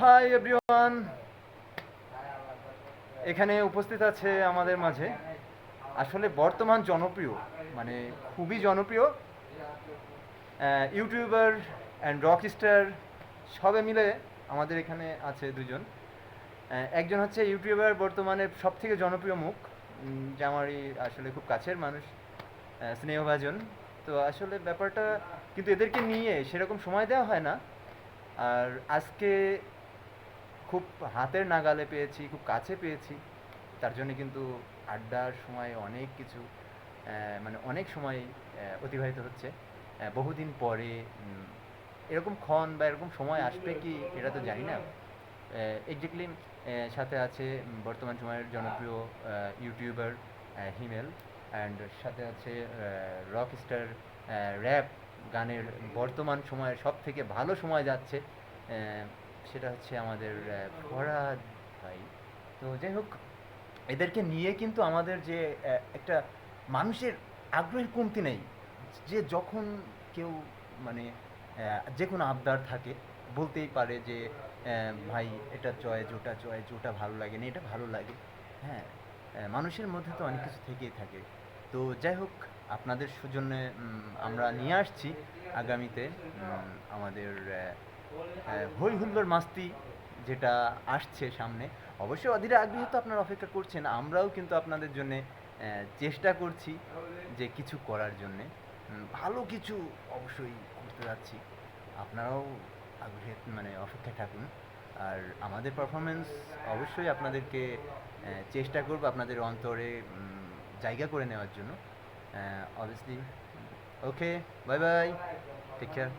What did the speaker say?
Hi everyone, এখানে উপস্থিত আছে আমাদের মাঝে আসলে বর্তমান জনপ্রিয়, মানে খুবই জনপ্রিয় ইউটিউবার অ্যান্ড রক স্টার সবে মিলে আমাদের এখানে আছে দুজন। একজন হচ্ছে ইউটিউবার বর্তমানে সব থেকে জনপ্রিয় মুখ, যে আমারই আসলে খুব কাছের মানুষ, স্নেহভাজন। তো আসলে ব্যাপারটা কিন্তু এদেরকে নিয়ে সেরকম সময় দেওয়া হয় না। আর আজকে খুব হাতের নাগালে পেয়েছি, খুব কাছে পেয়েছি, তার জন্য কিন্তু আড্ডার সময় অনেক কিছু মানে অনেক সময় অতিবাহিত হচ্ছে। বহুদিন পরে এরকম ক্ষণ বা এরকম সময় আসবে কি এটা তো জানি না। এক্স্যাক্টলি সাথে আছে বর্তমান সময়ের জনপ্রিয় ইউটিউবার হিমেল, অ্যান্ড সাথে আছে রক স্টার, র্যাপ গানের বর্তমান সময়ের সব থেকে ভালো সময় যাচ্ছে, সেটা হচ্ছে আমাদের ফরহাদ ভাই। তো যাই হোক, এদেরকে নিয়ে কিন্তু আমাদের যে একটা মানুষের আগ্রহের কমতি নেই। যে যখন কেউ মানে যে কোনো আবদার থাকে বলতেই পারে যে ভাই এটা চয়েস, ওটা চয়েস, ওটা ভালো লাগে না, এটা ভালো লাগে। হ্যাঁ, মানুষের মধ্যে তো অনেক কিছু থেকেই থাকে। তো যাই হোক, আপনাদের সৌজন্যে আমরা নিয়ে আসছি আগামীতে আমাদের হই হুল্লোড় মাস্তি যেটা আসছে সামনে। অবশ্যই অধীর আগ্রহে তো আপনারা অপেক্ষা করছেন, আমরাও কিন্তু আপনাদের জন্যে চেষ্টা করছি যে কিছু করার জন্যে, ভালো কিছু অবশ্যই করতে যাচ্ছি। আপনারাও আগ্রহে মানে অপেক্ষায় থাকুন। আর আমাদের পারফরমেন্স অবশ্যই আপনাদেরকে চেষ্টা করব আপনাদের অন্তরে জায়গা করে নেওয়ার জন্য, অবভিয়াসলি। ওকে, বাই বাই, টেক কেয়ার।